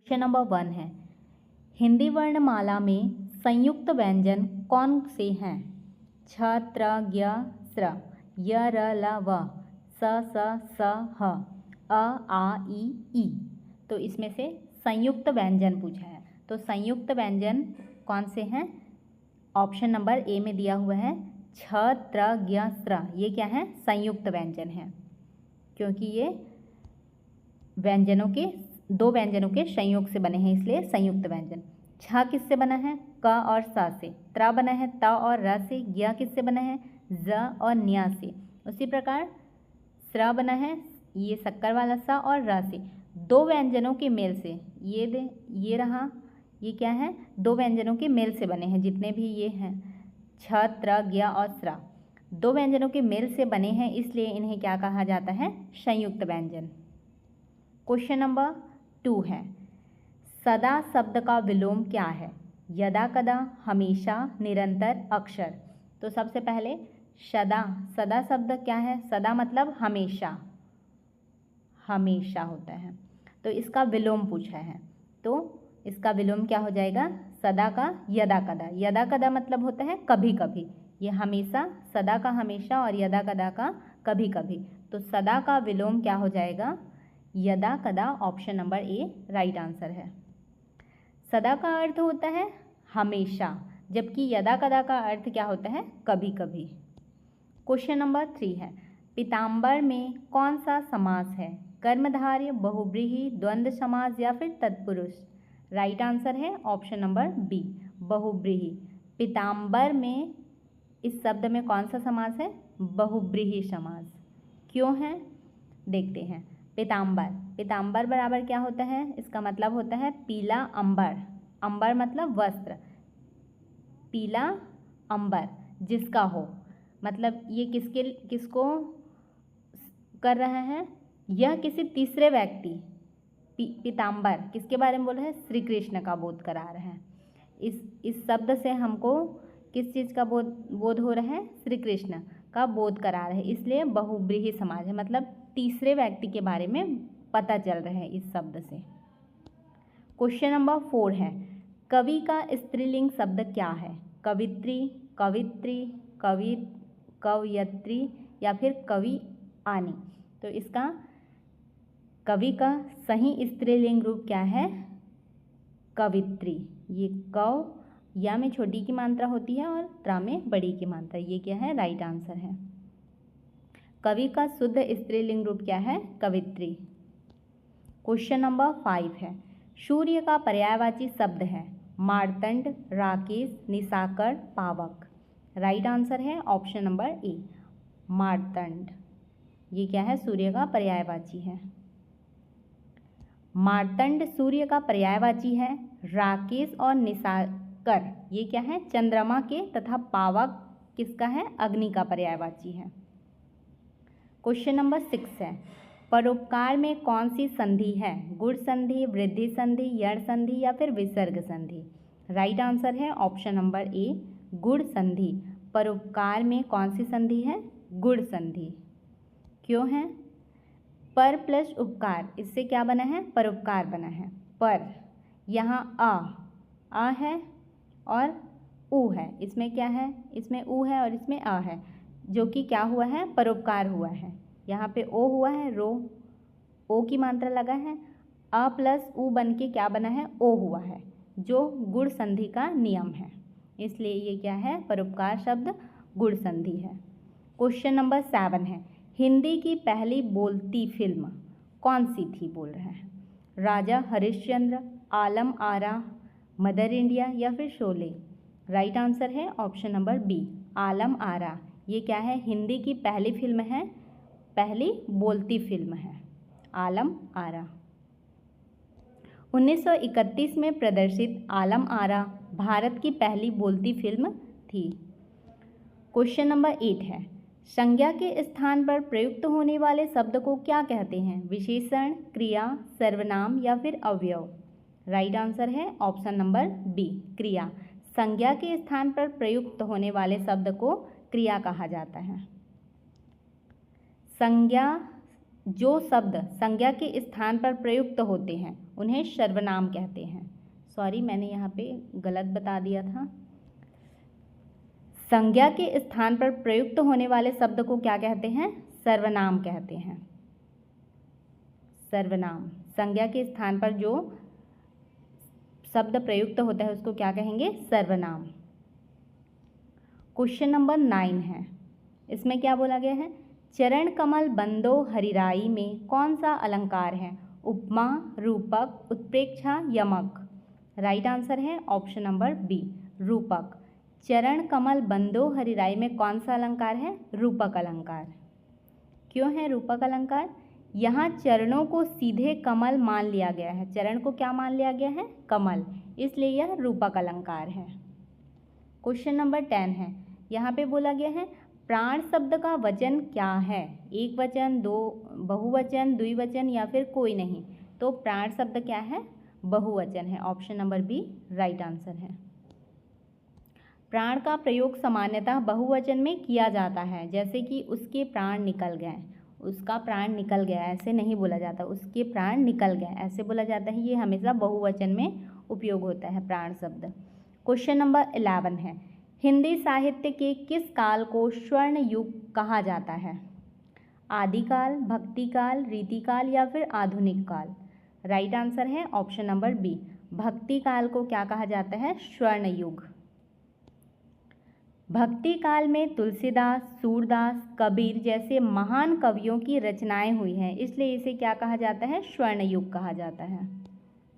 Question number 1 है, हिंदी वर्णमाला में संयुक्त व्यंजन कौन से हैं? छ, त्र, ज्ञ, स्र, य, र, ल, व, स, स, ह, अ, आ, ई। तो इसमें से संयुक्त व्यंजन पूछा है, तो संयुक्त व्यंजन कौन से हैं? ऑप्शन नंबर ए में दिया हुआ है छ, त्र, ज्ञ, स्र। ये क्या है? संयुक्त व्यंजन है, क्योंकि ये दो व्यंजनों के संयोग से बने हैं, इसलिए संयुक्त व्यंजन। छ किससे बना है? क और स से। त्र बना है त और र से। ज्ञ किससे बना है? ज और न्य से। उसी प्रकार स्र बना है ये शक्कर वाला स और र से। दो व्यंजनों के मेल से, ये रहा, ये क्या है? दो व्यंजनों के मेल से बने हैं, जितने भी ये हैं छ, त्र, ज्ञ और स्र, दो व्यंजनों के मेल से बने हैं, इसलिए इन्हें क्या कहा जाता है? संयुक्त व्यंजन। क्वेश्चन नंबर 2 है, सदा शब्द का विलोम क्या है? यदा, कदा, हमेशा, निरंतर, अक्सर। तो सबसे पहले सदा शब्द क्या है? सदा मतलब हमेशा, हमेशा होता है, तो इसका विलोम पूछा है, तो इसका विलोम क्या हो जाएगा? सदा का यदा, कदा। यदा, कदा मतलब होता है कभी कभी, ये हमेशा, सदा का हमेशा और यदा, कदा का कभी कभी, तो सदा का विलोम क्या हो जाएगा? यदा, कदा। ऑप्शन नंबर ए राइट आंसर है। सदा का अर्थ होता है हमेशा, जबकि यदा, कदा का अर्थ क्या होता है? कभी कभी। क्वेश्चन नंबर 3 है, पीताम्बर में कौन सा समास है? कर्मधारय, बहुव्रीहि, द्वंद्व समास या फिर तत्पुरुष? राइट आंसर है ऑप्शन नंबर बी, बहुव्रीहि। पीताम्बर में इस शब्द में कौन सा समास है? बहुव्रीहि समास। क्यों है? देखते हैं। पीताम्बर बराबर क्या होता है? इसका मतलब होता है पीला अंबर। अंबर मतलब वस्त्र, पीला अंबर जिसका हो, मतलब ये किसको कर रहा है? यह किसी तीसरे व्यक्ति, पीताम्बर किसके बारे में बोल रहा है? श्री कृष्ण का बोध करा रहा है। इस शब्द से हमको किस चीज़ का बोध हो रहा है? श्री कृष्ण का बोध करा रहे हैं, इसलिए बहुव्रीहि समास है, मतलब तीसरे व्यक्ति के बारे में पता चल रहा है इस शब्द से। क्वेश्चन नंबर 4 है, कवि का स्त्रीलिंग शब्द क्या है? कवित्री, कवित्री, कवयत्री या फिर कवि आनी? तो इसका कवि का सही स्त्रीलिंग रूप क्या है? कवित्री। ये कव या में छोटी की मात्रा होती है और त्रा में बड़ी की मात्रा, ये क्या है? राइट आंसर है। कवि का शुद्ध स्त्रीलिंग रूप क्या है? कवित्री। क्वेश्चन नंबर 5 है, सूर्य का पर्यायवाची शब्द है? मार्तंड, राकेश, निशाकर, पावक। राइट आंसर है ऑप्शन नंबर ए, मार्तंड। ये क्या है? सूर्य का पर्यायवाची है। मार्तंड सूर्य का पर्यायवाची है। राकेश और निशाकर ये क्या है? चंद्रमा के, तथा पावक किसका है? अग्नि का पर्यायवाची है। क्वेश्चन नंबर 6 है, परोपकार में कौन सी संधि है? गुण संधि, वृद्धि संधि, यण संधि या फिर विसर्ग संधि? राइट आंसर है ऑप्शन नंबर ए, गुण संधि। परोपकार में कौन सी संधि है? गुण संधि। क्यों है? पर प्लस उपकार, इससे क्या बना है? परोपकार बना है। पर यहाँ आ है और उ है, इसमें क्या है? इसमें उ है और इसमें आ है, जो कि क्या हुआ है? परोपकार हुआ है। यहाँ पे ओ हुआ है, रो, ओ की मात्रा लगा है, अ प्लस उ बन के क्या बना है? ओ हुआ है, जो गुण संधि का नियम है, इसलिए ये क्या है? परोपकार शब्द गुण संधि है। क्वेश्चन नंबर 7 है, हिंदी की पहली बोलती फिल्म कौन सी थी? बोल रहा है राजा हरिश्चंद्र, आलम आरा, मदर इंडिया या फिर शोले? राइट आंसर है option number B, Alam Ara. ये क्या है? हिंदी की पहली फिल्म है, पहली बोलती फिल्म है, आलम आरा। 1931 में प्रदर्शित आलम आरा भारत की पहली बोलती फिल्म थी। क्वेश्चन नंबर 8 है, संज्ञा के स्थान पर प्रयुक्त होने वाले शब्द को क्या कहते हैं? विशेषण, क्रिया, सर्वनाम या फिर अवयव? राइट आंसर है ऑप्शन नंबर बी, क्रिया। संज्ञा के स्थान पर प्रयुक्त होने वाले शब्द को क्रिया कहा जाता है। संज्ञा, जो शब्द संज्ञा के स्थान पर प्रयुक्त होते हैं उन्हें सर्वनाम कहते हैं। सॉरी, मैंने यहाँ पे गलत बता दिया था। संज्ञा के स्थान पर प्रयुक्त होने वाले शब्द को क्या कहते हैं? सर्वनाम कहते हैं। सर्वनाम, संज्ञा के स्थान पर जो शब्द प्रयुक्त होता है उसको क्या कहेंगे? सर्वनाम। क्वेश्चन नंबर 9 है, इसमें क्या बोला गया है? चरण कमल बंदो हरिराई में कौन सा अलंकार है? उपमा, रूपक, उत्प्रेक्षा, यमक। राइट आंसर है ऑप्शन नंबर बी, रूपक। चरण कमल बंदो हरिराई में कौन सा अलंकार है? रूपक अलंकार। क्यों है रूपक अलंकार? यहाँ चरणों को सीधे कमल मान लिया गया है। चरण को क्या मान लिया गया है? कमल, इसलिए यह रूपक अलंकार है। क्वेश्चन नंबर 10 है, यहाँ पे बोला गया है प्राण शब्द का वचन क्या है? एक वचन, दो बहुवचन, द्विवचन या फिर कोई नहीं। तो प्राण शब्द क्या है? बहुवचन है। Option number B right answer है। प्राण का प्रयोग सामान्यतः बहुवचन में किया जाता है, जैसे कि उसके प्राण निकल गए, उसका प्राण निकल गया, ऐसे नहीं बोला जाता। उसके प्राण निकल गए ऐसे बोला जाता है। ये हमेशा बहुवचन में उपयोग होता है प्राण शब्द। क्वेश्चन नंबर 11 है, हिंदी साहित्य के किस काल को स्वर्ण युग कहा जाता है? आदिकाल, भक्तिकाल, रीतिकाल या फिर आधुनिक काल। राइट आंसर है ऑप्शन नंबर बी, भक्ति काल को क्या कहा जाता है? स्वर्ण युग। भक्ति काल में तुलसीदास, सूरदास, कबीर जैसे महान कवियों की रचनाएं हुई हैं, इसलिए इसे क्या कहा जाता है? स्वर्ण युग कहा जाता है।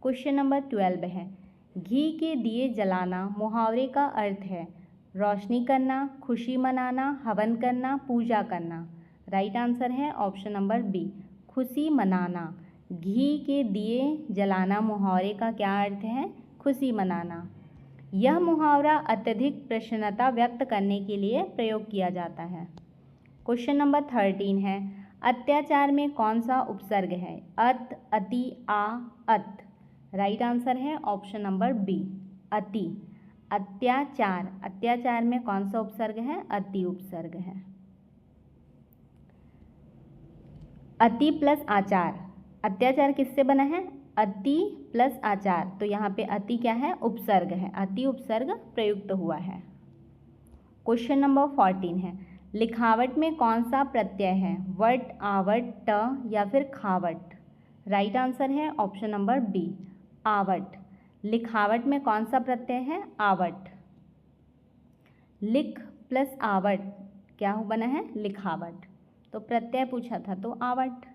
क्वेश्चन नंबर 12 है, घी के दिए जलाना मुहावरे का अर्थ है? रोशनी करना, खुशी मनाना, हवन करना, पूजा करना। राइट आंसर है ऑप्शन नंबर बी, खुशी मनाना। घी के दिए जलाना मुहावरे का क्या अर्थ है? खुशी मनाना। यह मुहावरा अत्यधिक प्रसन्नता व्यक्त करने के लिए प्रयोग किया जाता है। क्वेश्चन नंबर 13 है, अत्याचार में कौन सा उपसर्ग है? अत, अति, आ, अत। राइट आंसर है ऑप्शन नंबर बी, अति। अत्याचार, अत्याचार में कौन सा उपसर्ग है? अति उपसर्ग है। अति प्लस आचार, अत्याचार किससे बना है? अति प्लस आचार, तो यहाँ पे अति क्या है? उपसर्ग है। अति उपसर्ग प्रयुक्त हुआ है। क्वेश्चन नंबर 14 है, लिखावट में कौन सा प्रत्यय है? वट, आवट, ट या फिर खावट। राइट आंसर है ऑप्शन नंबर बी, आवट। लिखावट में कौन सा प्रत्यय है? आवट। लिख प्लस आवट क्या बना है? लिखावट। तो प्रत्यय पूछा था तो आवट।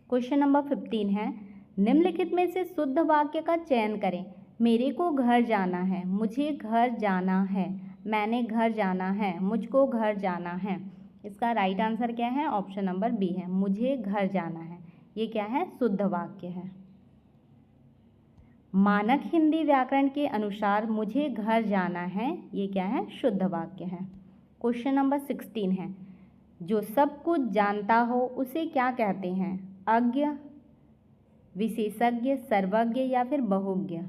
क्वेश्चन नंबर 15 है, निम्नलिखित में से शुद्ध वाक्य का चयन करें। मेरे को घर जाना है, मुझे घर जाना है, मैंने घर जाना है, मुझको घर जाना है। इसका राइट आंसर क्या है? ऑप्शन नंबर बी है, मुझे घर जाना है। ये क्या है? शुद्ध वाक्य है। मानक हिंदी व्याकरण के अनुसार मुझे घर जाना है, ये क्या है? शुद्ध वाक्य है। क्वेश्चन नंबर 16 है, जो सब कुछ जानता हो उसे क्या कहते हैं? अज्ञ, विशेषज्ञ, सर्वज्ञ या फिर बहुज्ञ।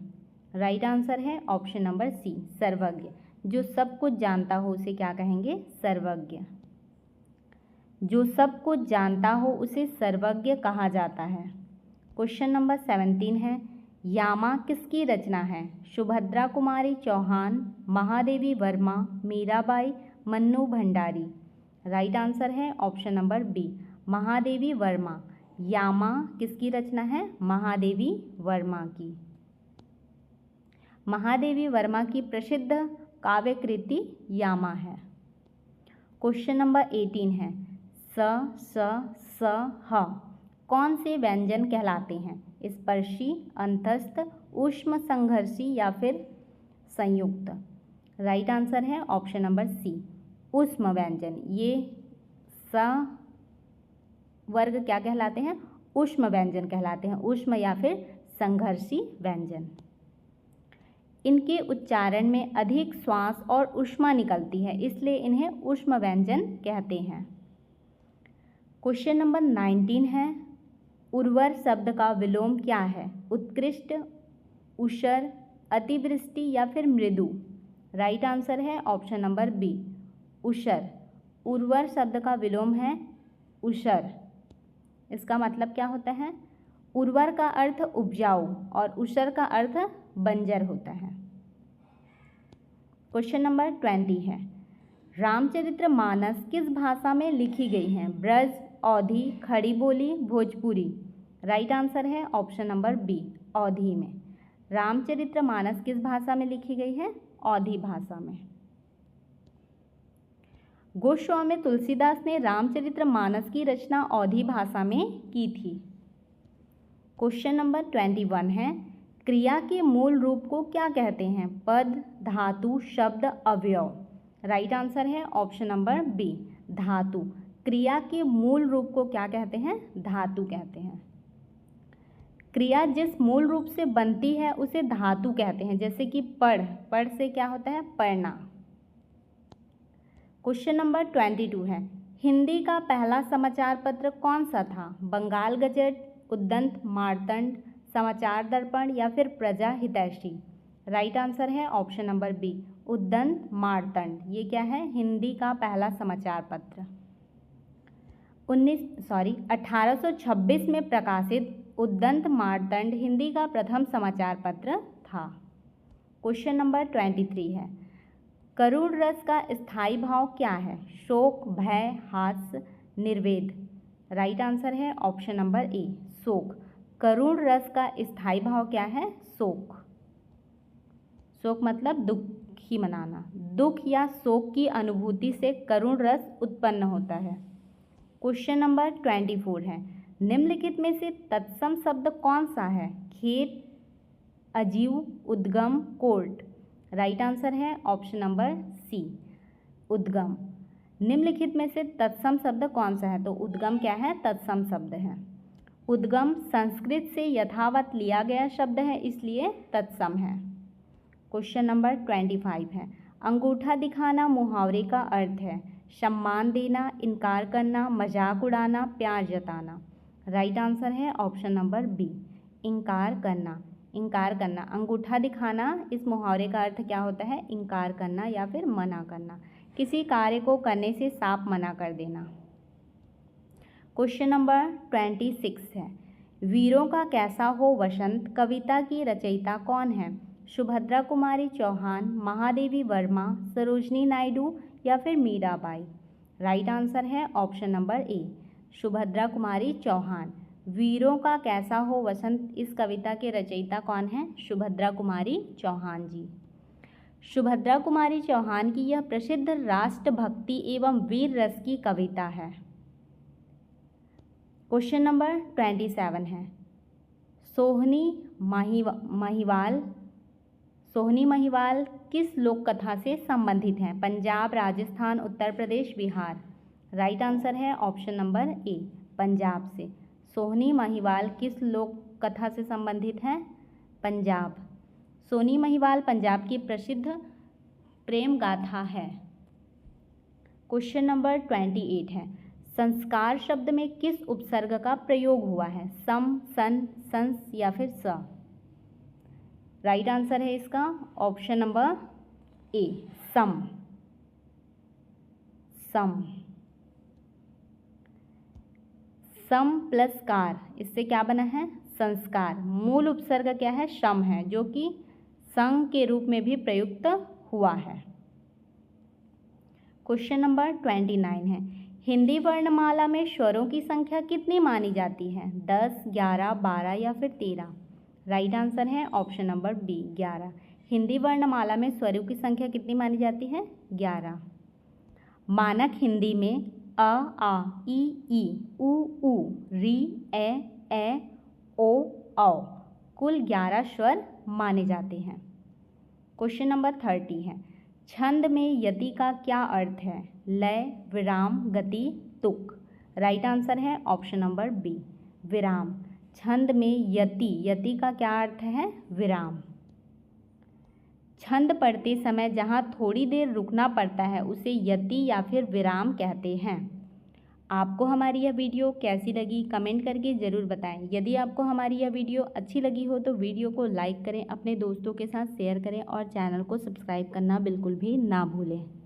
राइट आंसर है ऑप्शन नंबर सी, सर्वज्ञ। जो सब कुछ जानता हो उसे क्या कहेंगे? सर्वज्ञ। जो सब कुछ जानता हो उसे सर्वज्ञ कहा जाता है। क्वेश्चन नंबर 17 है, यामा किसकी रचना है? सुभद्रा कुमारी चौहान, महादेवी वर्मा, मीराबाई, मन्नू भंडारी। राइट आंसर है option number B, Mahadevi Verma. Yama किसकी रचना है? महादेवी वर्मा की। महादेवी वर्मा की प्रसिद्ध काव्य कृति यामा है। क्वेश्चन नंबर 18 है, स, स, ह कौन से व्यंजन कहलाते हैं? स्पर्शी, अंतस्थ, ऊष्म संघर्षी या फिर संयुक्त। राइट आंसर है ऑप्शन नंबर सी, ऊष्म व्यंजन। ये स वर्ग क्या कहलाते हैं? ऊष्म व्यंजन कहलाते हैं। ऊष्म या फिर संघर्षी व्यंजन। इनके उच्चारण में अधिक श्वास और ऊष्मा निकलती है, इसलिए इन्हें ऊष्म व्यंजन कहते हैं। क्वेश्चन नंबर 19 है, उर्वर शब्द का विलोम क्या है? उत्कृष्ट, उषर, अतिवृष्टि या फिर मृदु। राइट आंसर है ऑप्शन नंबर बी, उषर। उर्वर शब्द का विलोम है उषर। इसका मतलब क्या होता है? उर्वर का अर्थ उपजाऊ और ऊषर का अर्थ बंजर होता है। क्वेश्चन नंबर 20 है, रामचरितमानस किस भाषा में लिखी गई है? ब्रज, अवधी, खड़ी बोली, भोजपुरी। राइट आंसर है ऑप्शन नंबर बी, अवधी में। रामचरितमानस किस भाषा में लिखी गई है? अवधी भाषा में। गोस्वामी तुलसीदास ने रामचरितमानस की रचना अवधी भाषा में की थी। क्वेश्चन नंबर 21 है, क्रिया के मूल रूप को क्या कहते हैं? पद, धातु, शब्द, अवयव। राइट आंसर है ऑप्शन नंबर बी, धातु। क्रिया के मूल रूप को क्या कहते हैं? धातु कहते हैं। क्रिया जिस मूल रूप से बनती है उसे धातु कहते हैं, जैसे कि पढ़, पढ़ से क्या होता है? पढ़ना। क्वेश्चन नंबर 22 है, हिंदी का पहला समाचार पत्र कौन सा था? बंगाल गजट, उद्दंत, मारतंड, समाचार दर्पण या फिर प्रजा हितैषी। राइट आंसर है ऑप्शन नंबर बी, उद्दंत मारतंड। ये क्या है? हिंदी का पहला समाचार पत्र। 1826 में प्रकाशित उद्दंत मारतंड हिंदी का प्रथम समाचार पत्र था। क्वेश्चन नंबर 23 है, करुण रस का स्थायी भाव क्या है? शोक, भय, हास्य, निर्वेद। राइट आंसर है ऑप्शन नंबर ए, शोक। करुण रस का स्थायी भाव क्या है? शोक। शोक मतलब दुखी मनाना। दुख या शोक की अनुभूति से करुण रस उत्पन्न होता है। क्वेश्चन नंबर 24 है, निम्नलिखित में से तत्सम शब्द कौन सा है? खेत, अजीव, उद्गम, कोर्ट। राइट आंसर है ऑप्शन नंबर सी, उद्गम। निम्नलिखित में से तत्सम शब्द कौन सा है? तो उद्गम क्या है? तत्सम शब्द है। उद्गम संस्कृत से यथावत लिया गया शब्द है, इसलिए तत्सम है। क्वेश्चन नंबर 25 है, अंगूठा दिखाना मुहावरे का अर्थ है? सम्मान देना, इनकार करना, मजाक उड़ाना, प्यार जताना। राइट आंसर है ऑप्शन नंबर बी, इनकार करना। इनकार करना, अंगूठा दिखाना, इस मुहावरे का अर्थ क्या होता है? इनकार करना या फिर मना करना, किसी कार्य को करने से साफ मना कर देना। क्वेश्चन नंबर 26 है, वीरों का कैसा हो वसंत कविता की रचयिता कौन है? सुभद्रा कुमारी चौहान, महादेवी वर्मा, सरोजनी नायडू या फिर मीराबाई। राइट आंसर है ऑप्शन नंबर ए, सुभद्रा कुमारी चौहान। वीरों का कैसा हो वसंत इस कविता के रचयिता कौन है? सुभद्रा कुमारी चौहान जी। सुभद्रा कुमारी चौहान की यह प्रसिद्ध राष्ट्रभक्ति एवं वीर रस की कविता है। क्वेश्चन नंबर 27 है, सोहनी महिवाल किस लोक कथा से संबंधित हैं? पंजाब, राजस्थान, उत्तर प्रदेश, बिहार। राइट आंसर है ऑप्शन नंबर ए, पंजाब से। सोहनी महिवाल किस लोक कथा से संबंधित हैं? पंजाब। सोहनी महिवाल पंजाब की प्रसिद्ध प्रेम गाथा है। क्वेश्चन नंबर 28 है, संस्कार शब्द में किस उपसर्ग का प्रयोग हुआ है? सम, सन, संस या फिर स। राइट आंसर है इसका ऑप्शन नंबर ए, सम। सम। सम प्लस कार, इससे क्या बना है? संस्कार। मूल उपसर्ग क्या है? शम है, जो कि संग के रूप में भी प्रयुक्त हुआ है। क्वेश्चन नंबर 29 है, हिंदी वर्णमाला में स्वरों की संख्या कितनी मानी जाती है? 10, 11, 12 या फिर 13। राइट आंसर है ऑप्शन नंबर बी, 11। हिंदी वर्णमाला में स्वरों की संख्या कितनी मानी जाती है? 11। मानक हिंदी में अ, आ, ई, उ, री, ए, ओ, औ कुल 11 स्वर माने जाते हैं। क्वेश्चन नंबर 30 है, छंद में यति का क्या अर्थ है? लय, विराम, गति, तुक। राइट आंसर है ऑप्शन नंबर बी, विराम। छंद में यति का क्या अर्थ है? विराम। छंद पढ़ते समय जहाँ थोड़ी देर रुकना पड़ता है उसे यति या फिर विराम कहते हैं। आपको हमारी यह वीडियो कैसी लगी कमेंट करके ज़रूर बताएं। यदि आपको हमारी यह वीडियो अच्छी लगी हो तो वीडियो को लाइक करें, अपने दोस्तों के साथ शेयर करें और चैनल को सब्सक्राइब करना बिल्कुल भी ना भूलें।